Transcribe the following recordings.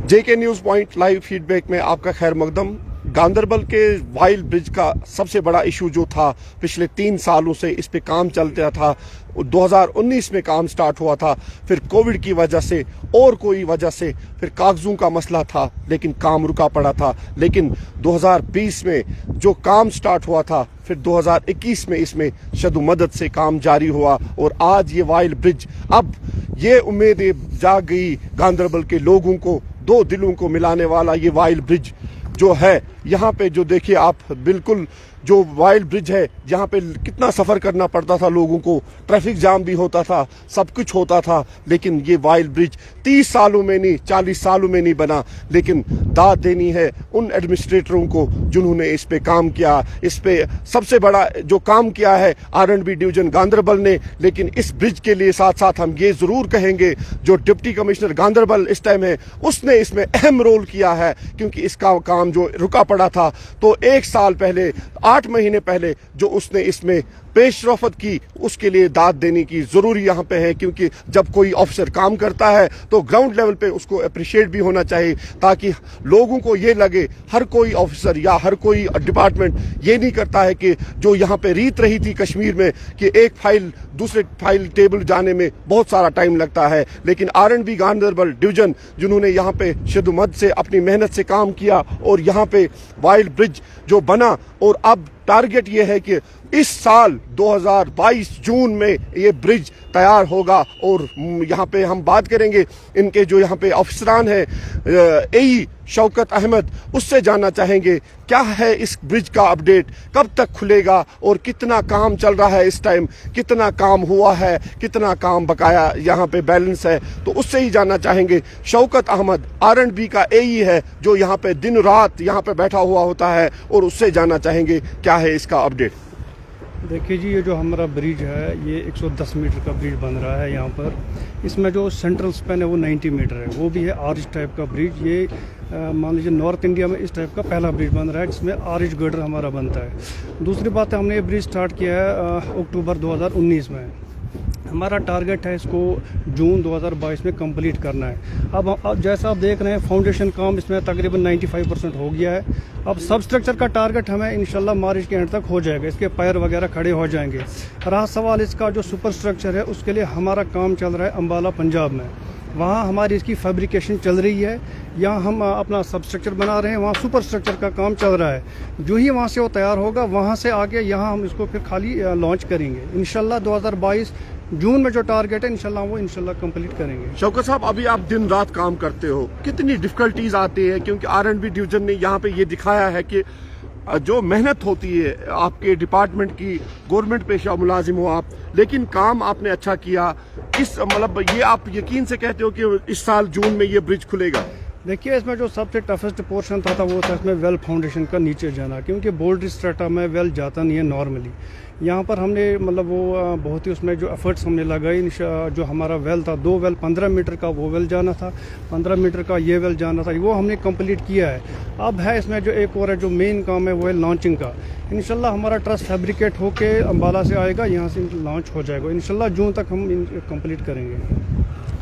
जेके news point live feedback में आपका खैर मकदम। गांदरबल के वाइल्ड ब्रिज का सबसे बड़ा इशू जो था पिछले 3 सालों से इस पे काम चलता था। 2019 में काम स्टार्ट हुआ था, फिर कोविड की वजह से और कोई वजह से फिर कागजों का मसला था, लेकिन काम रुका पड़ा था। लेकिन 2020 में जो काम स्टार्ट हुआ था, फिर 2021 में इसमें शदु मदद से काम जारी हुआ और आज ये वाइल्ड ब्रिज, अब ये उम्मीदें जाग गई गांदरबल के लोगों को। दो दिलों को मिलाने वाला ये वाइल्ड ब्रिज जो है, यहाँ पे जो देखिए आप, बिल्कुल जो वाइल्ड ब्रिज है, यहाँ पे कितना सफ़र करना पड़ता था लोगों को, ट्रैफिक जाम भी होता था, सब कुछ होता था। लेकिन ये वाइल्ड ब्रिज 30 सालों में नहीं, 40 सालों में नहीं बना। लेकिन दाद देनी है उन एडमिनिस्ट्रेटरों को जिन्होंने इस पे काम किया। इस पे सबसे बड़ा जो काम किया है R&B डिवीजन गांदरबल ने। लेकिन इस ब्रिज के लिए साथ साथ हम ये ज़रूर कहेंगे, जो डिप्टी कमिश्नर गांदरबल इस टाइम है, उसने इसमें अहम रोल किया है, क्योंकि इसका काम जो रुका पड़ा था, तो 1 साल पहले, 8 महीने पहले जो उसने इसमें पेशरफत की, उसके लिए दाद देने की जरूरी यहाँ पे है। क्योंकि जब कोई ऑफिसर काम करता है तो ग्राउंड लेवल पे उसको अप्रिशिएट भी होना चाहिए, ताकि लोगों को ये लगे, हर कोई ऑफिसर या हर कोई डिपार्टमेंट ये नहीं करता है कि जो यहाँ पे रीत रही थी कश्मीर में कि एक फाइल दूसरे फाइल टेबल जाने में बहुत सारा टाइम लगता है। लेकिन R&B गांदरबल डिवीजन जिन्होंने यहाँ पे शदुमद से अपनी मेहनत से काम किया और यहाँ पे वाइल्ड ब्रिज जो बना, और अब टारगेट ये है कि इस साल 2022 जून में ये ब्रिज तैयार होगा। और यहाँ पे हम बात करेंगे इनके जो यहाँ पे अफसरान हैं, AE शौकत अहमद, उससे जानना चाहेंगे क्या है इस ब्रिज का अपडेट, कब तक खुलेगा और कितना काम चल रहा है इस टाइम, कितना काम हुआ है, कितना काम बकाया यहाँ पे बैलेंस है। तो उससे ही जानना चाहेंगे। शौकत अहमद R&B का AE है जो यहाँ पे दिन रात यहाँ पे बैठा हुआ होता है, और उससे जानना चाहेंगे क्या है इसका अपडेट। देखिए जी, ये जो हमारा ब्रिज है, ये 110 मीटर का ब्रिज बन रहा है यहाँ पर। इसमें जो सेंट्रल स्पैन है वो 90 मीटर है, वो भी है आर्च टाइप का ब्रिज। ये मान लीजिए नॉर्थ इंडिया में इस टाइप का पहला ब्रिज बन रहा है जिसमें आर्च गर्डर हमारा बनता है। दूसरी बात है, हमने ये ब्रिज स्टार्ट किया है अक्टूबर 2019 में। हमारा टारगेट है इसको जून 2022 में कंप्लीट करना है। अब जैसा आप देख रहे हैं, फाउंडेशन काम इसमें तकरीबन 95% हो गया है। अब सब स्ट्रक्चर का टारगेट हमें इंशाल्लाह मार्च के एंड तक हो जाएगा, इसके पैर वगैरह खड़े हो जाएंगे। रहा सवाल इसका जो सुपर स्ट्रक्चर है, उसके लिए हमारा काम चल रहा है अम्बाला पंजाब में। वहाँ हमारी इसकी फैब्रिकेशन चल रही है। यहाँ हम अपना सब स्ट्रक्चर बना रहे हैं, वहाँ सुपर स्ट्रक्चर का काम चल रहा है। जो ही वहाँ से वो तैयार होगा, वहाँ से आगे यहाँ हम इसको फिर खाली लॉन्च करेंगे इंशाल्लाह। 2022 जून में जो टारगेट है इंशाल्लाह वो इंशाल्लाह कंप्लीट करेंगे। शौकत साहब, अभी आप दिन रात काम करते हो, कितनी डिफिकल्टीज आती है? क्योंकि R&B डिवीजन ने यहाँ पे ये दिखाया है कि जो मेहनत होती है आपके डिपार्टमेंट की, गवर्नमेंट पेशा मुलाजिम हो आप, लेकिन काम आपने अच्छा किया। किस मतलब ये आप यकीन से कहते हो कि इस साल जून में ये ब्रिज खुलेगा? देखिए, इसमें जो सबसे टफेस्ट पोर्शन था वो था इसमें वेल फाउंडेशन का नीचे जाना, क्योंकि बोल्ड स्ट्रेटा में वेल जाता नहीं है नॉर्मली। यहाँ पर हमने मतलब वो बहुत ही उसमें जो एफर्ट्स हमने लगाई। जो हमारा वेल था, 2 वेल 15 मीटर का वो वेल जाना था, 15 मीटर का ये वेल जाना था, वो हमने कंप्लीट किया है। अब है इसमें जो एक और है जो मेन काम है वो है लॉन्चिंग का। इंशाल्लाह हमारा ट्रस फैब्रिकेट होके अम्बाला से आएगा, यहाँ से लॉन्च हो जाएगा इंशाल्लाह। जून तक हम कंप्लीट करेंगे।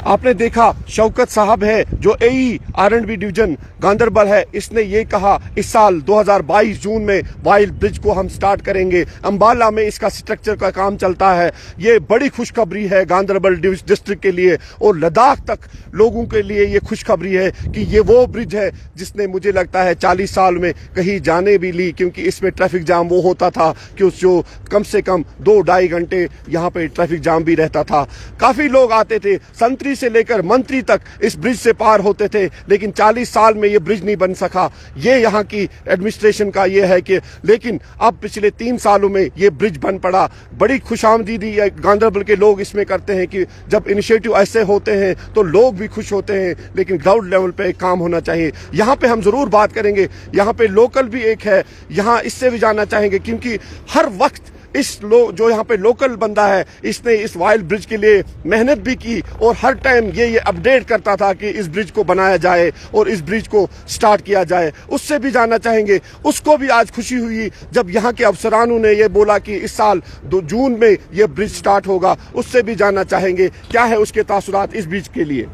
आपने देखा, शौकत साहब है जो AE R&B डिवीजन गांदरबल है, इसने ये कहा इस साल 2022 जून में वाइल्ड ब्रिज को हम स्टार्ट करेंगे। अम्बाला में इसका स्ट्रक्चर का काम चलता है। ये बड़ी खुशखबरी है गांदरबल डिस्ट्रिक्ट के लिए और लद्दाख तक लोगों के लिए ये खुशखबरी है कि ये वो ब्रिज है जिसने मुझे लगता है 40 साल में कहीं जाने भी ली, क्योंकि इसमें ट्रैफिक जाम वो होता था कि उस जो कम से कम 2-2.5 घंटे यहाँ पे ट्रैफिक जाम भी रहता था। काफी लोग आते थे, संतरी से लेकर मंत्री तक इस ब्रिज से पार होते थे, लेकिन 40 साल में ये ब्रिज नहीं बन सका। ये यहाँ की एडमिनिस्ट्रेशन का ये है कि, लेकिन अब पिछले 3 सालों में ये ब्रिज बन पड़ा। बड़ी खुशामदीदी गांदरबल के लोग इसमें करते हैं कि जब इनिशिएटिव ऐसे होते हैं तो लोग भी खुश होते हैं, लेकिन ग्राउंड लेवल पे काम होना चाहिए। यहाँ पे हम जरूर बात करेंगे, यहाँ पे लोकल भी एक है, यहाँ इससे भी जानना चाहेंगे, क्योंकि हर वक्त जो यहाँ पे लोकल बंदा है, इसने इस वाइल्ड ब्रिज के लिए मेहनत भी की और हर टाइम ये अपडेट करता था कि इस ब्रिज को बनाया जाए और इस ब्रिज को स्टार्ट किया जाए। उससे भी जानना चाहेंगे। उसको भी आज खुशी हुई जब यहाँ के अफसरानों ने ये बोला कि इस साल जून में ये ब्रिज स्टार्ट होगा। उससे भी जानना चाहेंगे क्या है उसके तासुरात इस ब्रिज के लिए।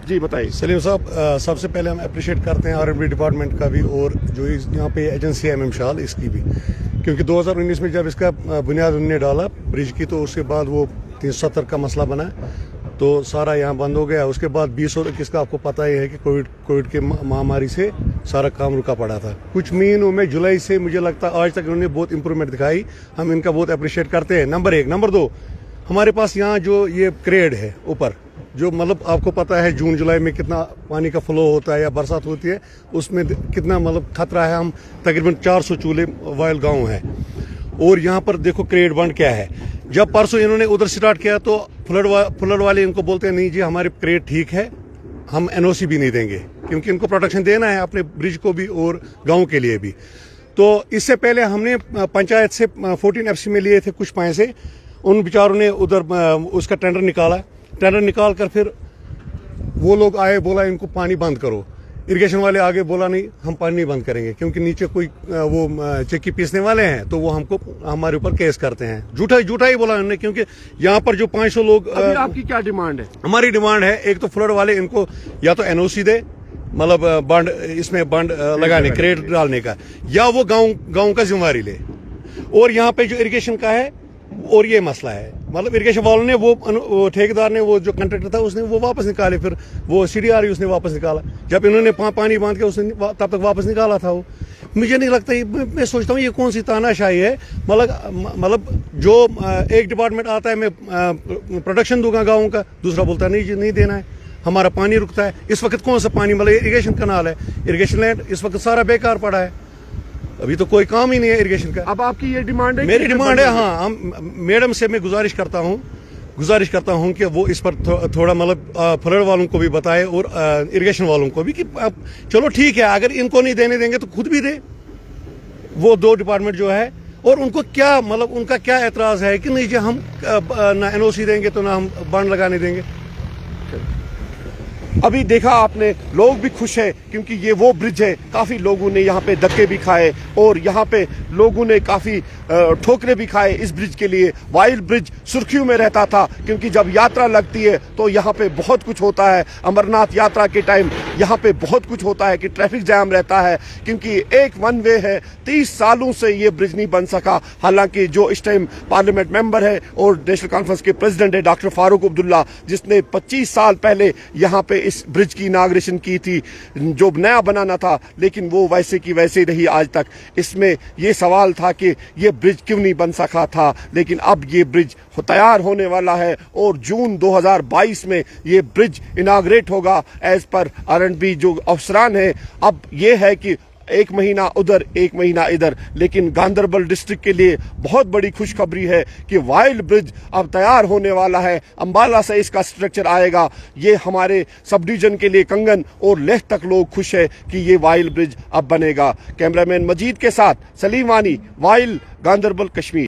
जी बताइए सलीम साहब, सबसे पहले हम अप्रिशिएट करते हैं आर&बी डिपार्टमेंट का भी और जो यहाँ पे एजेंसी है एमएम शाल इसकी भी, क्योंकि 2019 में जब इसका बुनियाद उन्होंने डाला ब्रिज की तो उसके बाद वो 370 का मसला बना तो सारा यहाँ बंद हो गया। उसके बाद 20 और 21 का आपको पता ही है कि कोविड के महामारी से सारा काम रुका पड़ा था। कुछ महीनों में जुलाई से मुझे लगता है आज तक उन्होंने बहुत इंप्रूवमेंट दिखाई, हम इनका बहुत अप्रिशिएट करते हैं। नंबर 1। नंबर 2, हमारे पास यहाँ जो ये क्रेड है ऊपर, जो मतलब आपको पता है जून जुलाई में कितना पानी का फ्लो होता है या बरसात होती है, उसमें कितना मतलब खतरा है। हम तकरीबन 400 चूल्हे वायल गांव है और यहाँ पर देखो क्रेड बंड क्या है। जब परसों इन्होंने उधर स्टार्ट किया तो फ्लड वाले इनको बोलते हैं नहीं जी हमारे क्रेड ठीक है, हम एनओसी भी नहीं देंगे, क्योंकि इनको प्रोटेक्शन देना है अपने ब्रिज को भी और गांव के लिए भी। तो इससे पहले हमने पंचायत से 14 एफसी में लिए थे कुछ पैसे, उन बेचारों ने उधर उसका टेंडर निकाला, टेंडर निकाल कर फिर वो लोग आए, बोला इनको पानी बंद करो। इरिगेशन वाले आगे बोला नहीं हम पानी नहीं बंद करेंगे, क्योंकि नीचे कोई वो चक्की पीसने वाले हैं तो वो हमको हमारे ऊपर केस करते हैं। झूठा ही बोला उन्होंने, क्योंकि यहाँ पर जो 500 लोग। अभी आपकी क्या डिमांड है? हमारी डिमांड है एक तो फ्लड वाले इनको या तो एनओसी दे, मतलब बंड इसमें बंड लगाने क्रेड डालने का, या वो गांव का जिम्मेवारी ले। और यहाँ पे जो इरिगेशन का है और ये मसला है, मतलब इरिगेशन वालों ने वो ठेकेदार ने वो जो कॉन्ट्रैक्टर था उसने वो वापस निकाले, फिर वो सीडीआर उसने वापस निकाला। जब इन्होंने पानी बांध के उसने तब तक वापस निकाला था वो। मुझे नहीं लगता, मैं सोचता हूँ ये कौन सी तानाशाही है। मतलब जो एक डिपार्टमेंट आता है मैं प्रोटेक्शन दूंगा गाँव का, दूसरा बोलता है नहीं देना है, हमारा पानी रुकता है। इस वक्त कौन सा पानी, मतलब इरिगेशन कनाल है, इरिगेशन लैंड इस वक्त सारा बेकार पड़ा है, अभी तो कोई काम ही नहीं है इरिगेशन का। अब आपकी ये डिमांड है? मेरी डिमांड है, हाँ, हम मैडम से मैं गुजारिश करता हूँ कि वो इस पर थोड़ा मतलब फ्लड वालों को भी बताए और इरिगेशन वालों को भी कि चलो ठीक है, अगर इनको नहीं देने देंगे तो खुद भी दे वो 2 डिपार्टमेंट जो है। और उनको क्या मतलब उनका क्या एतराज है कि नहीं जी हम ना एनओसी देंगे तो ना हम बंड लगाने देंगे। अभी देखा आपने, लोग भी खुश हैं क्योंकि ये वो ब्रिज है। काफी लोगों ने यहाँ पे धक्के भी खाए और यहाँ पे लोगों ने काफी ठोकरे भी खाए इस ब्रिज के लिए। वाइल्ड ब्रिज सुर्खियों में रहता था क्योंकि जब यात्रा लगती है तो यहाँ पे बहुत कुछ होता है। अमरनाथ यात्रा के टाइम यहाँ पे बहुत कुछ होता है कि ट्रैफिक जैम रहता है, क्योंकि एक वन वे है। 30 सालों से ये ब्रिज नहीं बन सका। हालांकि जो इस टाइम पार्लियामेंट मेंबर है और नेशनल कॉन्फ्रेंस के प्रेसिडेंट है डॉक्टर फारूक अब्दुल्ला, जिसने 25 साल पहले यहाँ पे इस ब्रिज की इनाग्रेशन की थी, जो नया बनाना था, लेकिन वो वैसे की वैसे रही आज तक। इसमें ये सवाल था कि ये ब्रिज क्यों नहीं बन सका था, लेकिन अब ये ब्रिज तैयार होने वाला है और जून 2022 में ये ब्रिज इनाग्रेट होगा एज पर आर&बी जो अफसरान है। अब ये है कि 1 महीना उधर 1 महीना इधर, लेकिन गांदरबल डिस्ट्रिक्ट के लिए बहुत बड़ी खुशखबरी है कि वाइल्ड ब्रिज अब तैयार होने वाला है। अंबाला से इसका स्ट्रक्चर आएगा। ये हमारे सब डिवीजन के लिए कंगन और लेह तक लोग खुश है कि ये वाइल्ड ब्रिज अब बनेगा। कैमरामैन मजीद के साथ सलीम वानी, वाइल्ड, गांदरबल, कश्मीर।